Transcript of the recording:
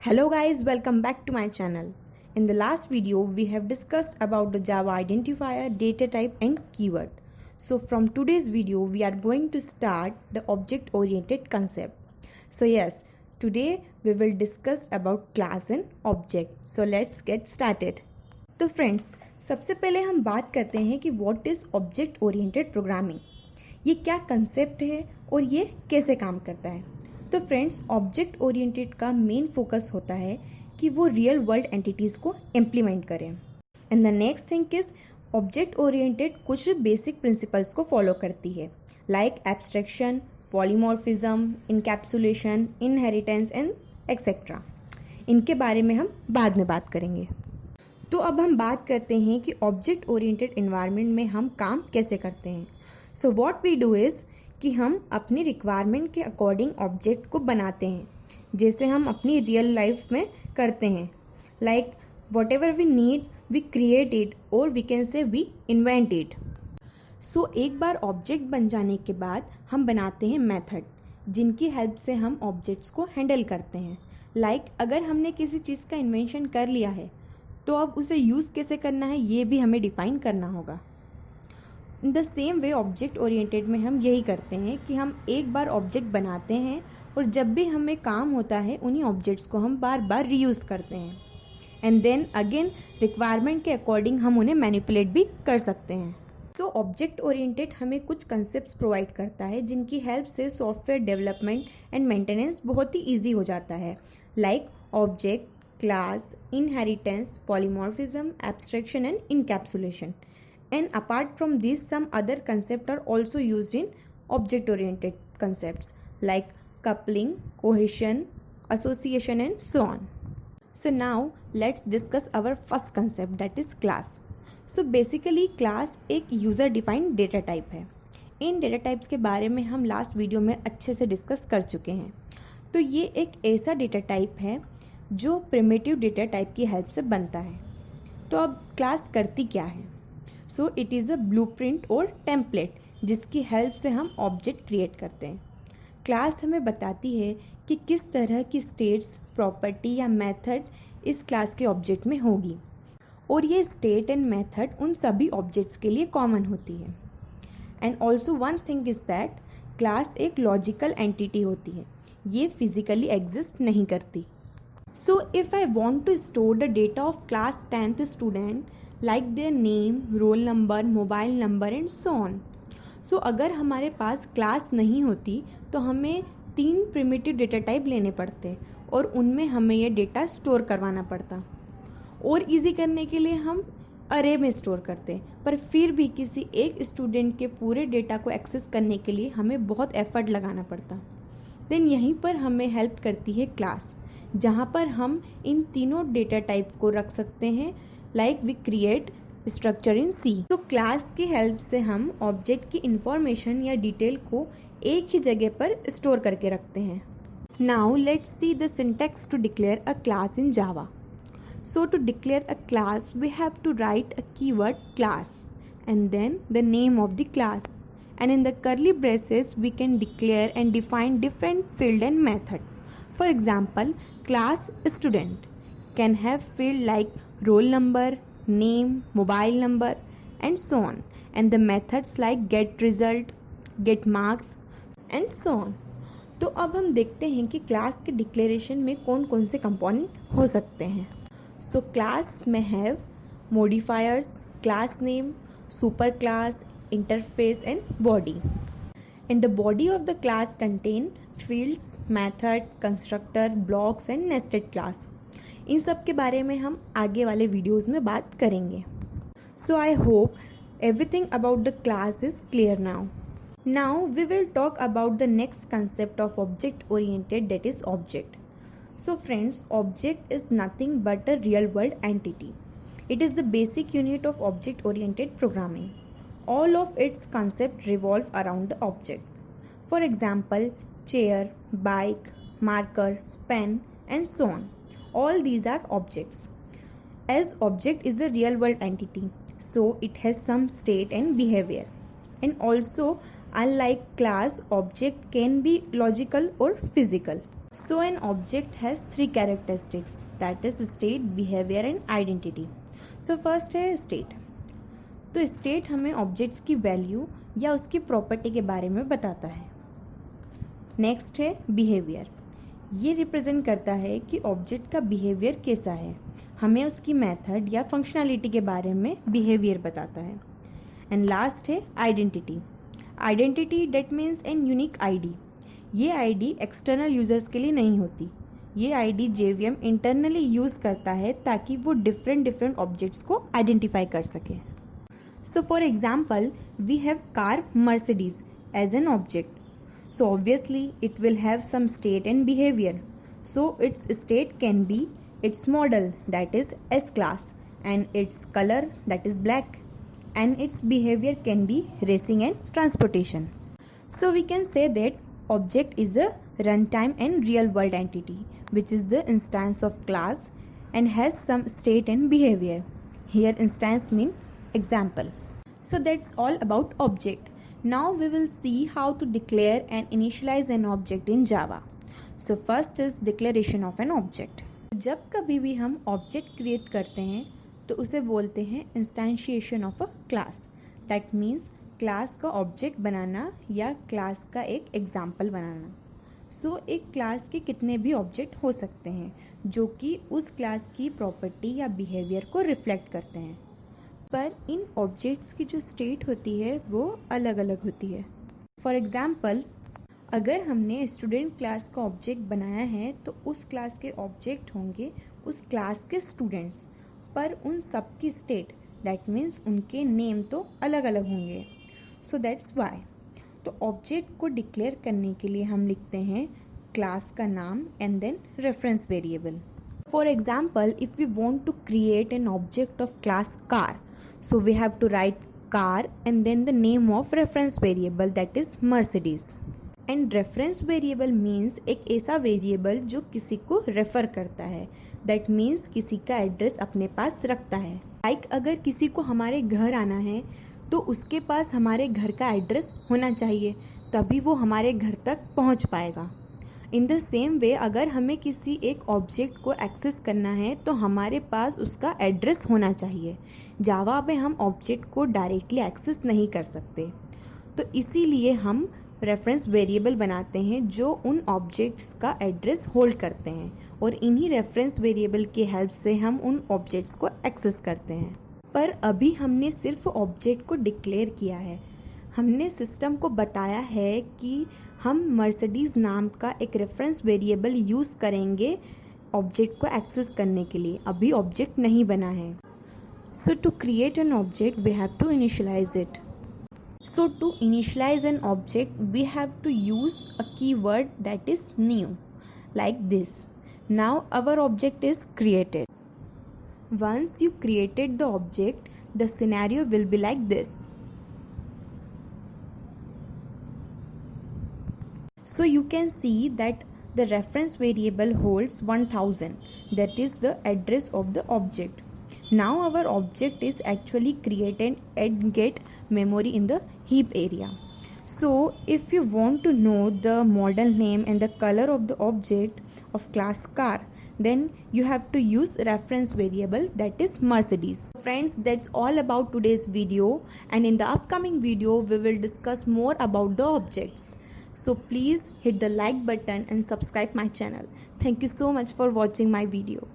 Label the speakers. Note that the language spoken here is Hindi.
Speaker 1: Hello guys, welcome back to my channel. In the last video, we have discussed about the Java identifier, data type and keyword. So from today's video, we are going to start the object-oriented concept. So yes, today we will discuss about class and object. So let's get started. तो फ्रेंड्स, सबसे पहले हम बात करते हैं कि what is object oriented programming. ये क्या कंसेप्ट है और ये कैसे काम करता है। तो फ्रेंड्स, ऑब्जेक्ट ओरिएंटेड का मेन फोकस होता है कि वो रियल वर्ल्ड एंटिटीज़ को इम्प्लीमेंट करें। And the next thing is object oriented कुछ बेसिक प्रिंसिपल्स को फॉलो करती है, like abstraction, polymorphism, encapsulation, inheritance and etcetera. इनके बारे में हम बाद में बात करेंगे। तो अब हम बात करते हैं कि ऑब्जेक्ट ओरिएंटेड एनवायरनमेंट में हम काम कैसे करते हैं। So what we do is कि हम अपनी रिक्वायरमेंट के अकॉर्डिंग ऑब्जेक्ट को बनाते हैं, जैसे हम अपनी रियल लाइफ में करते हैं। Like whatever we need we create it, और we can say we invent it. So एक बार ऑब्जेक्ट बन जाने के बाद हम बनाते हैं मेथड, जिनकी हेल्प से हम ऑब्जेक्ट्स को हैंडल करते हैं। लाइक अगर हमने किसी चीज़ का इन्वेंशन कर लिया है तो अब उसे यूज़ कैसे करना है ये भी हमें डिफाइन करना होगा। In the same way object oriented में हम यही करते हैं कि हम एक बार ऑब्जेक्ट बनाते हैं और जब भी हमें काम होता है उन्हीं ऑब्जेक्ट्स को हम बार बार रीयूज़ करते हैं। एंड देन अगेन रिक्वायरमेंट के अकॉर्डिंग हम उन्हें मैनिपुलेट भी कर सकते हैं। सो ऑब्जेक्ट ओरिएंटेड हमें कुछ कंसेप्ट्स प्रोवाइड करता है जिनकी हेल्प से सॉफ्टवेयर डेवलपमेंट एंड मेंटेनेंस बहुत ही ईजी हो जाता है, like object, class, inheritance, polymorphism, abstraction and encapsulation. And apart from these, some other concepts are also used in object-oriented concepts like coupling, cohesion, association and so on. So now let's discuss our first concept, that is class. So basically class एक user defined data type है। इन data types के बारे में हम लास्ट वीडियो में अच्छे से डिस्कस कर चुके हैं। तो ये एक ऐसा data type है जो primitive data type की हेल्प से बनता है। तो अब क्लास करती क्या है? So it is a blueprint और टेम्पलेट जिसकी हेल्प से हम ऑब्जेक्ट क्रिएट करते हैं। क्लास हमें बताती है कि किस तरह की स्टेट्स, प्रॉपर्टी या मेथड इस क्लास के ऑब्जेक्ट में होगी, और ये स्टेट एंड मेथड उन सभी ऑब्जेक्ट्स के लिए कॉमन होती है। And also one thing is that class एक लॉजिकल एंटिटी होती है, ये फिजिकली एग्जिस्ट नहीं करती। So if I want to store the data of class 10th student like their name, roll number, mobile number and so on. So अगर हमारे पास क्लास नहीं होती तो हमें 3 प्रिमिटिव डेटा टाइप लेने पड़ते और उनमें हमें ये डेटा स्टोर करवाना पड़ता। और इजी करने के लिए हम अरे में स्टोर करते, पर फिर भी किसी एक स्टूडेंट के पूरे डेटा को एक्सेस करने के लिए हमें बहुत एफर्ट लगाना पड़ता। देन यहीं पर हमें हेल्प करती है क्लास, जहाँ पर हम इन तीनों डेटा टाइप को रख सकते हैं, like we create structure in C. तो क्लास की हेल्प से हम ऑब्जेक्ट की इंफॉर्मेशन या डिटेल को एक ही जगह पर स्टोर करके रखते हैं। Now let's see the syntax to declare a class in Java. So to declare a class we have to write a keyword class and then the name of the class, and in the curly braces we can declare and define different field and method. For example, class student can have field like roll number, name, mobile number and so on, and the methods like get result, get marks and so on. तो अब हम देखते हैं कि क्लास के डिक्लेरेशन में कौन कौन से कंपोनेंट हो सकते हैं। सो क्लास में have modifiers, class name, super class, interface and body. And the body of the class contain fields, method, constructor, blocks and nested class. इन सब के बारे में हम आगे वाले वीडियोस में बात करेंगे। So I hope everything about the class is clear now. Now we will talk about the next concept of object oriented, that is object. So friends, object is nothing but a real world entity. It is the basic unit of object-oriented programming. All of its concepts revolve around the object. For example, chair, bike, marker, pen, and so on. All these are objects. As object is a real world entity, so it has some state and behavior. And also, unlike class, object can be logical or physical. So an object has three characteristics, that is state, behavior and identity. So first है state. तो state हमें ऑब्जेक्ट्स की वैल्यू या उसकी प्रॉपर्टी के बारे में बताता है. नेक्स्ट है बिहेवियर. ये रिप्रेजेंट करता है कि ऑब्जेक्ट का बिहेवियर कैसा है, हमें उसकी मेथड या फंक्शनैलिटी के बारे में बिहेवियर बताता है. एंड लास्ट है identity. Identity that means an unique ID. ये आईडी एक्सटर्नल यूजर्स के लिए नहीं होती. ये आईडी JVM इंटरनली यूज़ करता है ताकि वो डिफरेंट ऑब्जेक्ट्स को आइडेंटिफाई कर सके. So for example we have car Mercedes as an object. So obviously it will have some state and behavior. So its state can be its model, that is S-Class, and its color, that is black, and its behavior can be racing and transportation. So we can say that object is a runtime and real world entity which is the instance of class and has some state and behavior. Here instance means example. So that's all about object. Now we will see how to declare and initialize an object in Java. So first is declaration of an object. जब कभी भी हम ऑब्जेक्ट क्रिएट करते हैं तो उसे बोलते हैं instantiation of a class. That means class का ऑब्जेक्ट बनाना या क्लास का एक एग्जाम्पल बनाना. सो एक क्लास के कितने भी ऑब्जेक्ट हो सकते हैं जो कि उस क्लास की प्रॉपर्टी या बिहेवियर को रिफ्लेक्ट करते हैं, पर इन ऑब्जेक्ट्स की जो स्टेट होती है वो अलग अलग होती है. फॉर एग्ज़ाम्पल, अगर हमने स्टूडेंट क्लास का ऑब्जेक्ट बनाया है तो उस क्लास के ऑब्जेक्ट होंगे उस क्लास के स्टूडेंट्स, पर उन सब की स्टेट दैट मीन्स उनके नेम तो अलग अलग होंगे. So that's why. तो ऑब्जेक्ट को डिक्लेयर करने के लिए हम लिखते हैं क्लास का नाम and then reference variable. For example, if we want to create an object of class car, so we have to write car and then the name of reference variable, that is Mercedes. And reference variable means एक ऐसा वेरिएबल जो किसी को रेफ़र करता है. that means किसी का एड्रेस अपने पास रखता है. लाइक अगर किसी को हमारे घर आना है तो उसके पास हमारे घर का एड्रेस होना चाहिए, तभी वो हमारे घर तक पहुंच पाएगा. इन द सेम वे अगर हमें किसी एक ऑब्जेक्ट को एक्सेस करना है तो हमारे पास उसका एड्रेस होना चाहिए. जावा में हम ऑब्जेक्ट को डायरेक्टली एक्सेस नहीं कर सकते, तो इसीलिए हम रेफरेंस वेरिएबल बनाते हैं जो उन ऑब्जेक्ट्स का एड्रेस होल्ड करते हैं, और इन्हीं रेफरेंस वेरिएबल की हेल्प से हम उन ऑब्जेक्ट्स को एक्सेस करते हैं. पर अभी हमने सिर्फ ऑब्जेक्ट को डिक्लेयर किया है. हमने सिस्टम को बताया है कि हम मर्सिडीज़ नाम का एक रेफरेंस वेरिएबल यूज़ करेंगे ऑब्जेक्ट को एक्सेस करने के लिए. अभी ऑब्जेक्ट नहीं बना है. So to create an object we have to initialize it. So to initialize an object we have to use a keyword that is new, like this. Now our object is created. Once you created the object, the scenario will be like this. So you can see that the reference variable holds 1000, that is the address of the object. Now our object is actually created and get memory in the heap area. So if you want to know the model name and the color of the object of class car, then you have to use reference variable, that is Mercedes. Friends, that's all about today's video, and in the upcoming video we will discuss more about the objects. So please hit the like button and subscribe my channel. Thank you so much for watching my video.